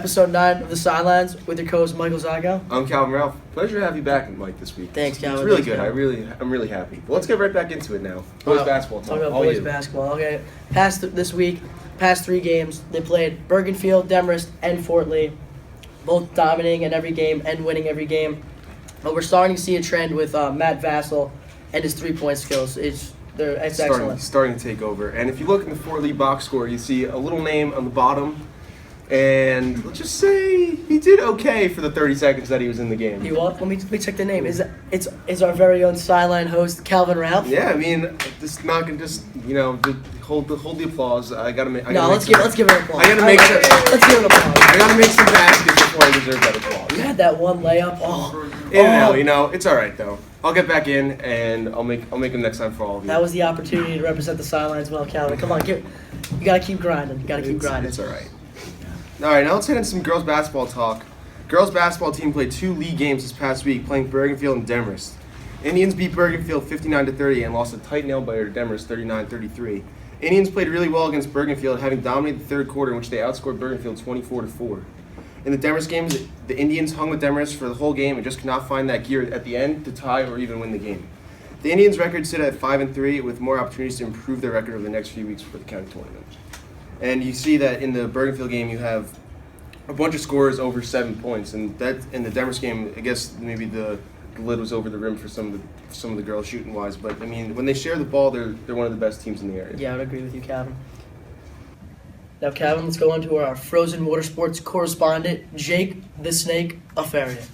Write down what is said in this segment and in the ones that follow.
episode 9 of the Sidelines with your co-host Michael Zago. I'm Calvin Ralph. Pleasure to have you back, Mike, this week. Thanks, Calvin. It's really Thanks, good. Calvin. I'm really happy. But let's get right back into it now. Boys basketball. Talk about boys basketball. Okay, this week, past 3 games, they played Bergenfield, Demarest, and Fort Lee, both dominating in every game and winning every game. But we're starting to see a trend with Matt Vassell and his 3-point skills. It's excellent. Starting to take over. And if you look in the Fort Lee box score, you see a little name on the bottom. And let's just say he did okay for the 30 seconds that he was in the game. You want? Let me check the name. It's our very own sideline host, Calvin Ralph. Yeah, I mean, just not gonna hold the applause. Let's give it an applause. Let's give it an applause. I gotta make some baskets before I deserve that applause. You had that one layup. It's all right though. I'll get back in and I'll make them next time for all of you. That was the opportunity to represent the sidelines well, Calvin. Come on, you gotta keep grinding. It's all right. All right, now let's head into some girls basketball talk. Girls basketball team played 2 league games this past week, playing Bergenfield and Demarest. Indians beat Bergenfield 59-30 and lost a tight nail biter to Demarest 39-33. Indians played really well against Bergenfield, having dominated the third quarter, in which they outscored Bergenfield 24-4. In the Demarest games, the Indians hung with Demarest for the whole game and just could not find that gear at the end to tie or even win the game. The Indians' record sit at 5-3, with more opportunities to improve their record over the next few weeks for the county tournament. And you see that in the Bergenfield game, you have a bunch of scores over 7 points, and that in the Demarest game, I guess maybe the lid was over the rim for some of the girls shooting wise. But I mean, when they share the ball, they're one of the best teams in the area. Yeah, I would agree with you, Calvin. Now, Calvin, let's go on to our frozen water sports correspondent, Jake the Snake Afaria.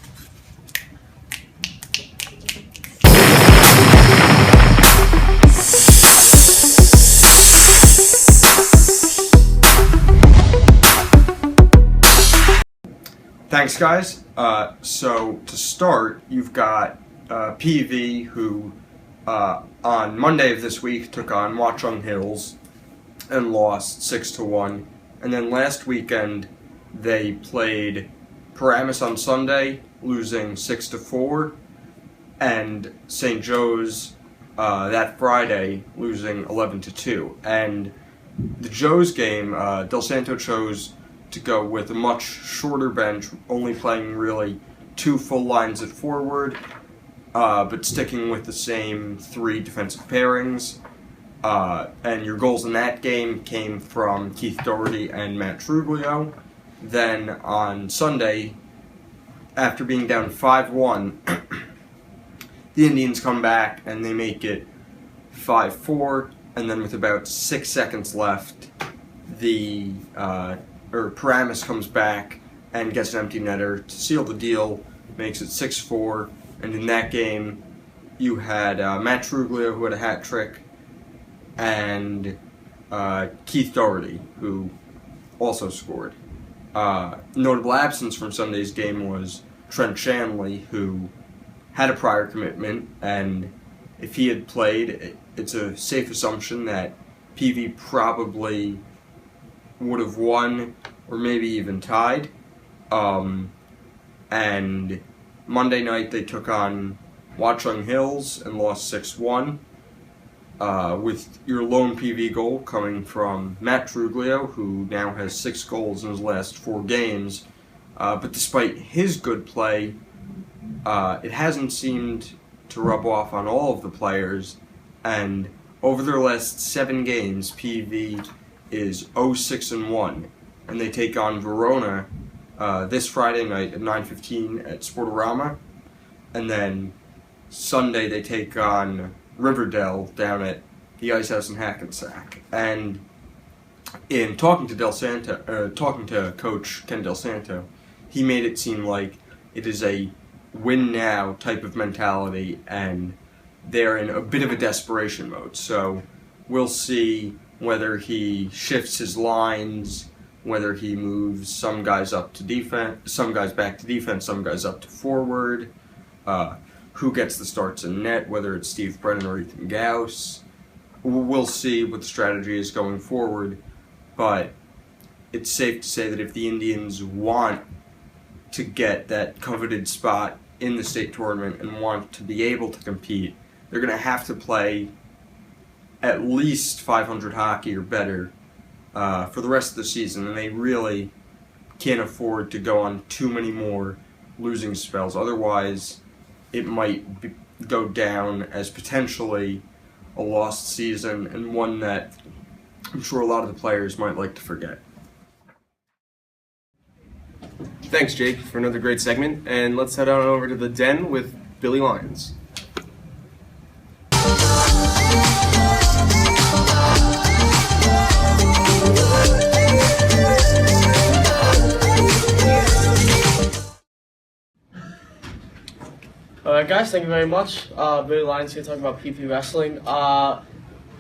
Thanks, guys. So to start, you've got PV, who on Monday of this week took on Watchung Hills and lost 6-1. And then last weekend they played Paramus on Sunday, losing 6-4, and St. Joe's that Friday, losing 11-2. And the Joe's game, Del Santo chose to go with a much shorter bench, only playing really 2 full lines at forward, but sticking with the same 3 defensive pairings. And your goals in that game came from Keith Doherty and Matt Truglio. Then on Sunday, after being down 5-1, the Indians come back and they make it 5-4, and then with about 6 seconds left, Paramus comes back and gets an empty netter to seal the deal, makes it 6-4, and in that game you had Matt Truglio, who had a hat trick, and Keith Doherty, who also scored. Notable absence from Sunday's game was Trent Shanley, who had a prior commitment, and if he had played, it's a safe assumption that PV probably would have won or maybe even tied. And Monday night they took on Watchung Hills and lost 6-1, with your lone PV goal coming from Matt Truglio, who now has 6 goals in his last 4 games. But despite his good play, it hasn't seemed to rub off on all of the players, and over their last 7 games, PV is 0-6-1, and they take on Verona this Friday night at 9:15 at Sportorama, and then Sunday they take on Riverdale down at the Ice House in Hackensack. And in talking to Coach Ken Del Santo, he made it seem like it is a win now type of mentality, and they're in a bit of a desperation mode. So we'll see whether he shifts his lines, whether he moves some guys up to defense, some guys back to defense, some guys up to forward, who gets the starts in net, whether it's Steve Brennan or Ethan Gauss. We'll see what the strategy is going forward, but it's safe to say that if the Indians want to get that coveted spot in the state tournament and want to be able to compete, they're going to have to play at least 500 hockey or better for the rest of the season, and they really can't afford to go on too many more losing spells. Otherwise, it might go down as potentially a lost season and one that I'm sure a lot of the players might like to forget. Thanks, Jake, for another great segment. And let's head on over to the Den with Billy Lyons. Alright guys, thank you very much. Billy Lyons here talking about PP Wrestling.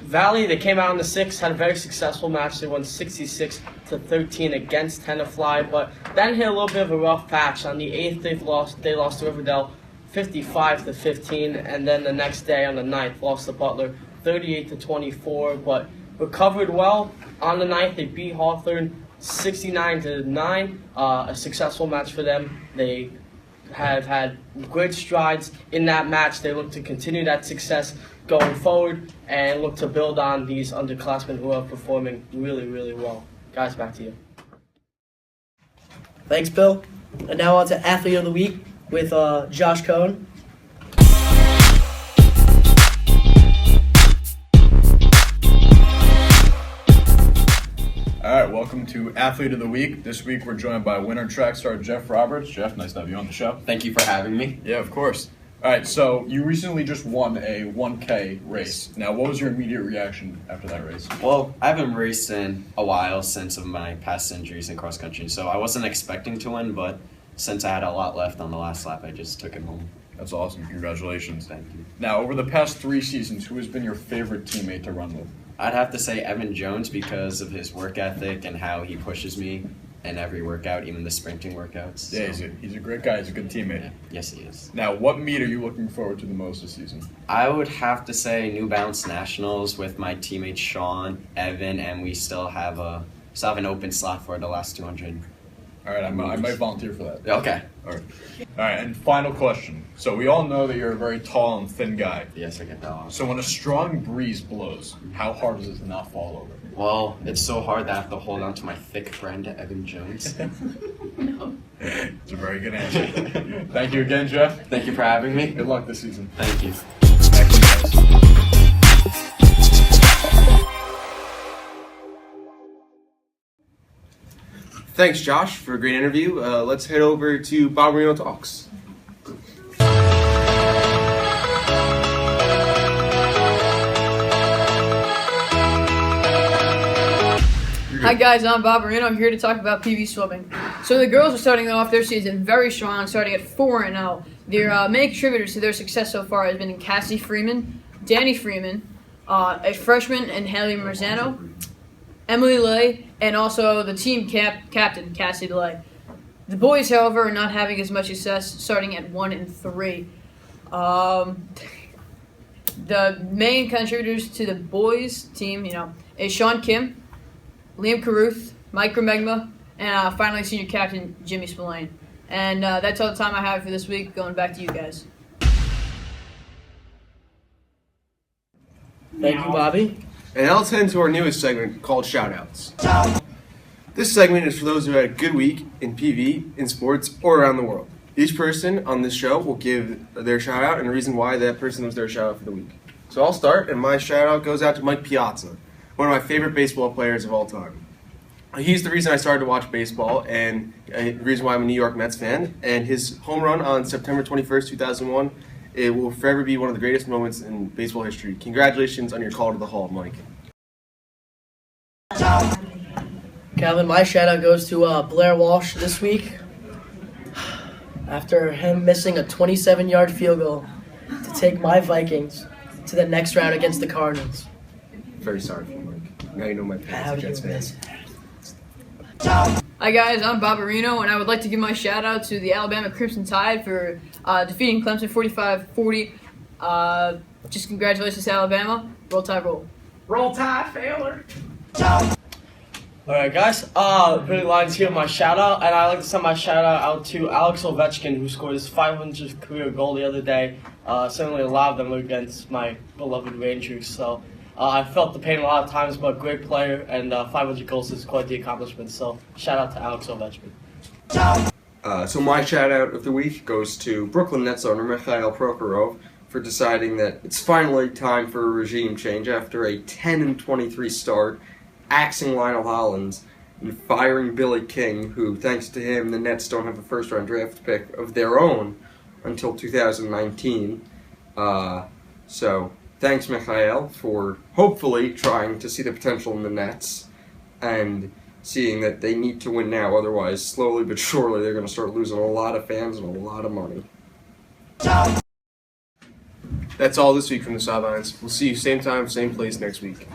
Valley, they came out in the 6th, had a very successful match. They won 66-13 against Tenafly, but then hit a little bit of a rough patch. On the 8th, they lost to Riverdale 55-15, and then the next day on the 9th, lost to Butler 38-24, but recovered well. On the 9th, they beat Hawthorne 69-9, a successful match for them. They have had great strides in that match. They look to continue that success going forward and look to build on these underclassmen who are performing really, really well. Guys, back to you. Thanks, Bill. And now on to Athlete of the Week with Josh Cohen. All right, welcome to Athlete of the Week. This week we're joined by winter track star Jeff Roberts. Jeff, nice to have you on the show. Thank you for having me. Yeah, of course. All right, so you recently just won a 1K race. Now, what was your immediate reaction after that race? Well, I haven't raced in a while since of my past injuries in cross country, so I wasn't expecting to win, but since I had a lot left on the last lap, I just took it home. That's awesome. Congratulations. Thank you. Now, over the past 3 seasons, who has been your favorite teammate to run with? I'd have to say Evan Jones because of his work ethic and how he pushes me in every workout, even the sprinting workouts. Yeah, so. he's a great guy. He's a good teammate. Yeah. Yes, he is. Now, what meet are you looking forward to the most this season? I would have to say New Balance Nationals with my teammates Sean, Evan, and we still have an open slot for the last 200. All right, I might volunteer for that. Okay. All right, and final question. So we all know that you're a very tall and thin guy. Yes, I get that one. So when a strong breeze blows, how hard is it to not fall over? Well, it's so hard that I have to hold on to my thick friend, Evan Jones. It's a very good answer. Thank you again, Jeff. Thank you for having me. Good luck this season. Thank you. Thank you, guys. Thanks, Josh, for a great interview. Let's head over to Bob Marino Talks. Hi guys, I'm Bob Marino. I'm here to talk about PV swimming. So the girls are starting off their season very strong, starting at 4-0. Their main contributors to their success so far has been Cassie Freeman, Danny Freeman, a freshman, and Haley Marzano, Emily Lay, and also the team captain, Cassie Lay. The boys, however, are not having as much success, starting at 1-3. The main contributors to the boys team, is Sean Kim, Liam Caruth, Mike Remegma, and finally senior captain Jimmy Spillane. And that's all the time I have for this week. Going back to you guys. Thank you, Bobby. And now let's head into our newest segment called Shoutouts. This segment is for those who had a good week in PV, in sports, or around the world. Each person on this show will give their shout out and a reason why that person was their shout out for the week. So I'll start, and my shout out goes out to Mike Piazza, one of my favorite baseball players of all time. He's the reason I started to watch baseball and the reason why I'm a New York Mets fan. And his home run on September 21st, 2001, it will forever be one of the greatest moments in baseball history. Congratulations on your call to the Hall, Mike. Calvin, my shout out goes to Blair Walsh this week. After him missing a 27-yard field goal to take my Vikings to the next round against the Cardinals. Very sorry for you, Mike. Now you know my How parents do are you Jets miss fans. it? Hi guys, I'm Bob Marino, and I would like to give my shout out to the Alabama Crimson Tide for defeating Clemson 45-40. Just congratulations to Alabama. Roll Tide, roll. Roll Tide, failure. Alright guys, Billy Lyons here, my shout out, and I'd like to send my shout out to Alex Ovechkin, who scored his 500th career goal the other day. Certainly a lot of them were against my beloved Rangers, so I felt the pain a lot of times, but great player, and 500 goals is quite the accomplishment, so shout out to Alex Ovechkin. So my shout out of the week goes to Brooklyn Nets owner Mikhail Prokhorov for deciding that it's finally time for a regime change after a 10-23 start, axing Lionel Hollins and firing Billy King, who, thanks to him, the Nets don't have a first-round draft pick of their own until 2019. So thanks, Mikhail, for hopefully trying to see the potential in the Nets and seeing that they need to win now, otherwise, slowly but surely, they're going to start losing a lot of fans and a lot of money. That's all this week from the Sidelines. We'll see you same time, same place next week.